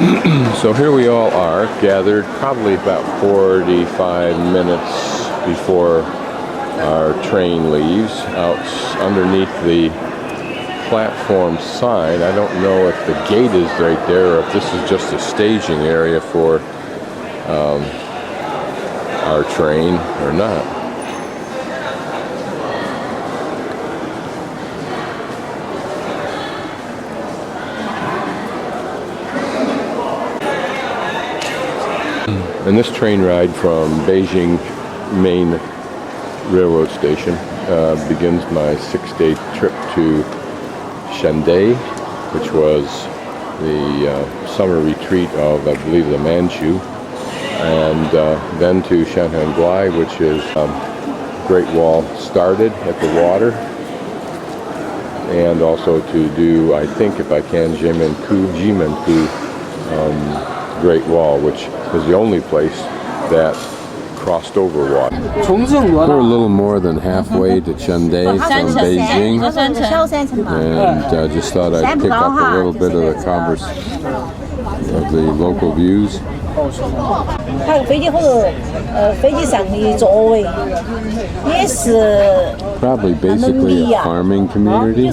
So here we all are, gathered probably about 45 minutes before our train leaves, out underneath the platform sign. I don't know if the gate is right there or if this is just a staging area for our train or not. And this train ride from Beijing main railroad station begins my 6-day trip to Chengde, which was the summer retreat of, I believe, the Manchu, and then to Shanghai, which is Great Wall started at the water, and also to do, I think, if I can, Jimenku, Great Wall, which was the only place that crossed over water. We're a little more than halfway to Chengde from Beijing, and just thought I'd pick up a little bit of the conversation of the local views. Probably basically a farming community.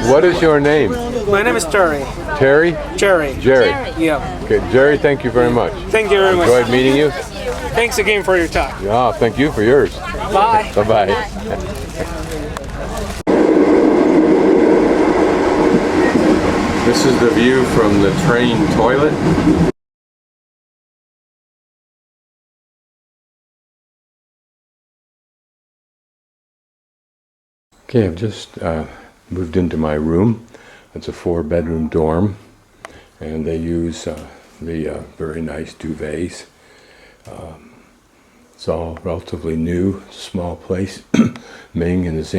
What is your name? My name is Terry. Terry? Jerry. Jerry. Yeah. Okay, Jerry, thank you very much. Thank you very much. Enjoyed meeting you. Thanks again for your time. Yeah, thank you for yours. Bye. Bye-bye. This is the view from the train toilet. Okay, I've just moved into my room. It's a 4-bedroom dorm, and they use the very nice duvets. It's all relatively new, small place. Ming and his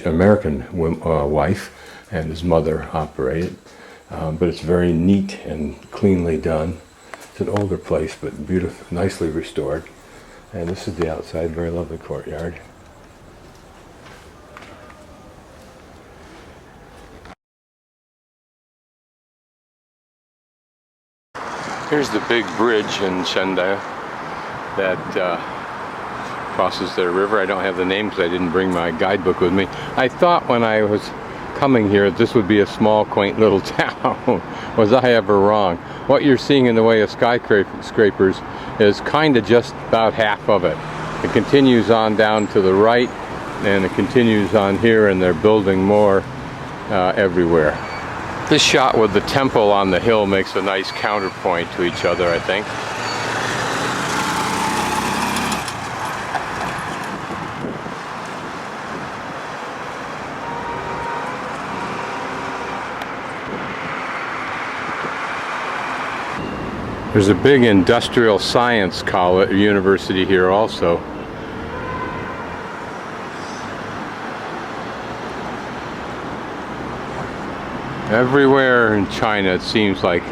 American wife and his mother operate it, but it's very neat and cleanly done. It's an older place, but beautiful, nicely restored. And this is the outside, very lovely courtyard. Here's the big bridge in Chengde that crosses the river. I don't have the name because I didn't bring my guidebook with me. I thought when I was coming here this would be a small, quaint little town. Was I ever wrong? What you're seeing in the way of skyscrapers is kind of just about half of it. It continues on down to the right, and it continues on here, and they're building more everywhere. This shot with the temple on the hill makes a nice counterpoint to each other, I think. There's a big industrial science college university here also. Everywhere in China it seems like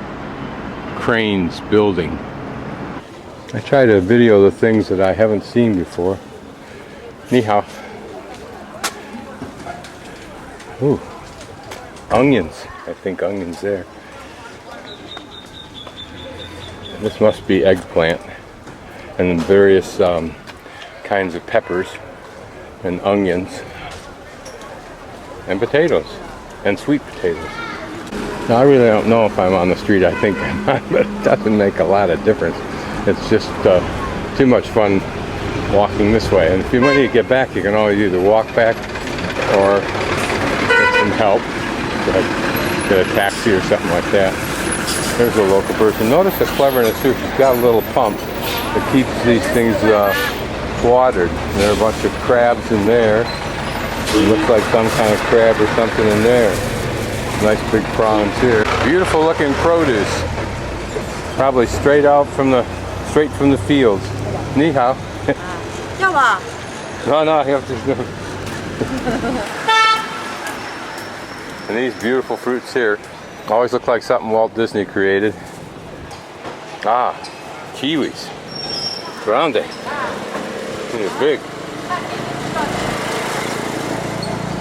cranes building. I try to video the things that I haven't seen before. Ni hao. Ooh, onions. I think onions there. This must be eggplant, and various kinds of peppers and onions and potatoes and sweet potatoes. Now I really don't know if I'm on the street. I think I'm not, but it doesn't make a lot of difference. It's just too much fun walking this way. And if you want to get back, you can always either walk back or get some help, like get a taxi or something like that. There's a local person. Notice the cleverness too. She's got a little pump that keeps these things watered. And there are a bunch of crabs in there. It looks like some kind of crab or something in there. Nice big prawns here. Beautiful looking produce. Probably straight from the fields. Ni hao. No, you have to. And these beautiful fruits here always look like something Walt Disney created. Ah, kiwis. Grande. They're big.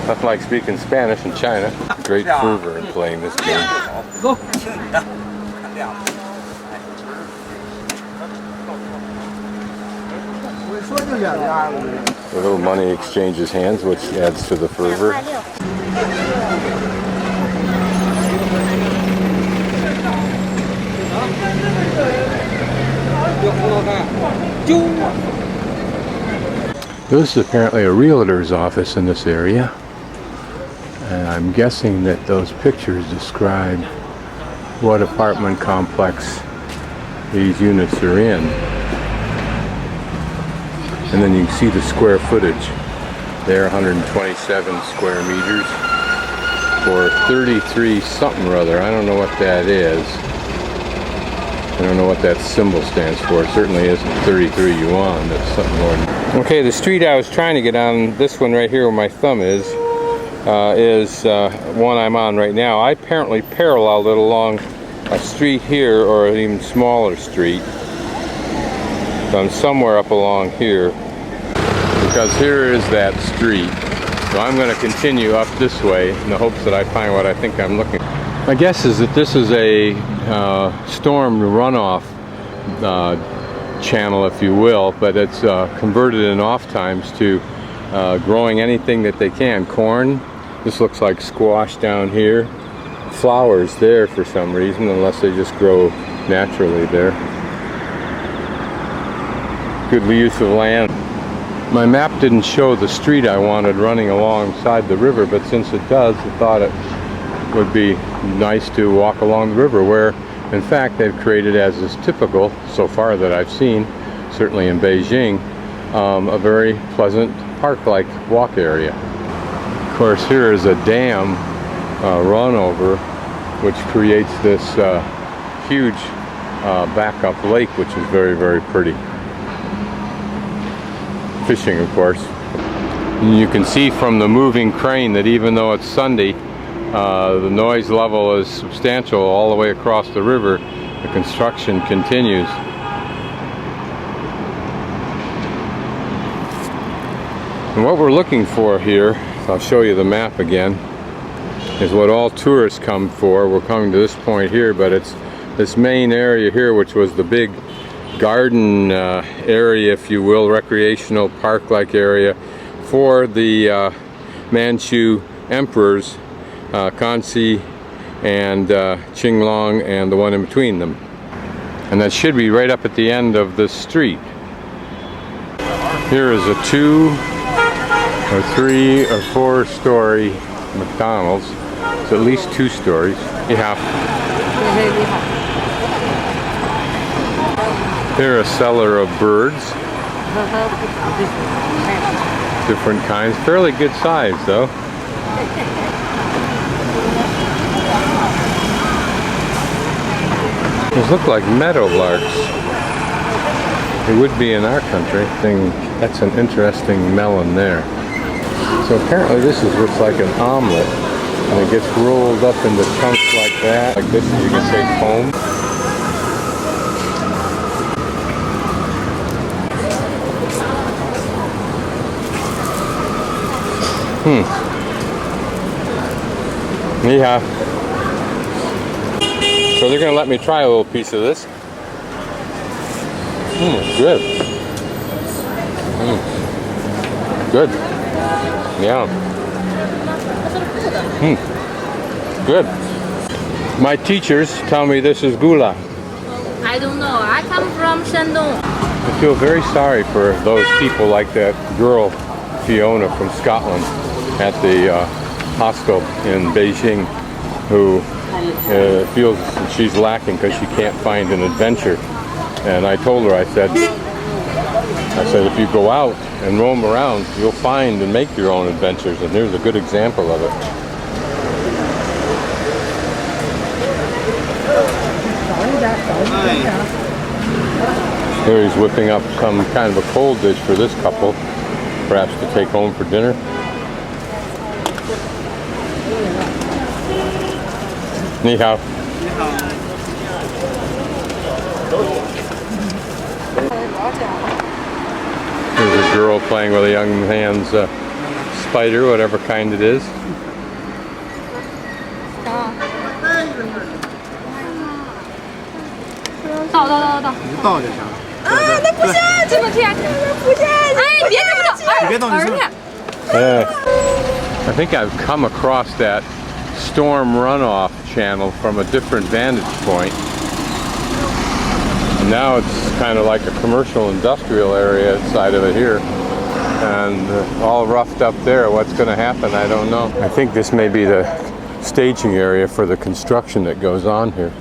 Nothing like speaking Spanish in China. Great fervor in playing this game. The little money exchanges hands, which adds to the fervor. This is apparently a realtor's office in this area. And I'm guessing that those pictures describe what apartment complex these units are in. And then you can see the square footage. There, 127 square meters for 33 something or other. I don't know what that is. I don't know what that symbol stands for. It certainly isn't 33 yuan. That's something more. Okay, the street I was trying to get on, this one right here where my thumb is one I'm on right now. I apparently paralleled it along a street here, or an even smaller street. So I'm somewhere up along here, because here is that street. So I'm going to continue up this way in the hopes that I find what I think I'm looking for. My guess is that this is a storm runoff channel, if you will, but it's converted in off times to growing anything that they can. Corn, this looks like squash down here. Flowers there for some reason, unless they just grow naturally there. Good use of land. My map didn't show the street I wanted running alongside the river, but since it does, I thought it would be nice to walk along the river, where in fact they've created, as is typical so far that I've seen, certainly in Beijing, a very pleasant park-like walk area. Of course, here is a dam run over, which creates this huge backup lake, which is very, very pretty. Fishing, of course. And you can see from the moving crane that even though it's Sunday, the noise level is substantial all the way across the river. The construction continues. And what we're looking for here, I'll show you the map again, is what all tourists come for. We're coming to this point here, but it's this main area here, which was the big garden area, if you will, recreational park-like area for the Manchu emperors, Kangxi and Qing and the one in between them. And that should be right up at the end of this street. Here is a 2 or 3 or 4 story McDonald's. It's at least 2 stories. Yeah. Here a cellar of birds. Different kinds. Fairly good size though. These look like meadowlarks. It would be in our country. That's an interesting melon there. So apparently this is what's like an omelet, and it gets rolled up into chunks like that, like this, you can say foam. Yeah. So they're gonna let me try a little piece of this. Good. Good. Yeah. Good. My teachers tell me this is gula. I don't know. I come from Shandong. I feel very sorry for those people like that girl Fiona from Scotland at the hostel in Beijing, who feels that she's lacking because she can't find an adventure. And I told her, I said, if you go out and roam around, you'll find and make your own adventures, and here's a good example of it. Here he's whipping up some kind of a cold dish for this couple, perhaps to take home for dinner. Ni hao. There's a girl playing with a young man's spider, whatever kind it is. 倒。你就倒就行了。啊，那不行，这么甜，不行！哎，别这么倒，你别动，你说。 I think I've come across that storm runoff channel from a different vantage point. And now it's kind of like a commercial industrial area inside of it here. And all roughed up there. What's going to happen, I don't know. I think this may be the staging area for the construction that goes on here.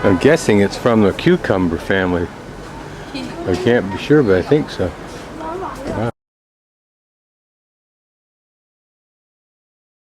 I'm guessing it's from the cucumber family. I can't be sure, but I think so.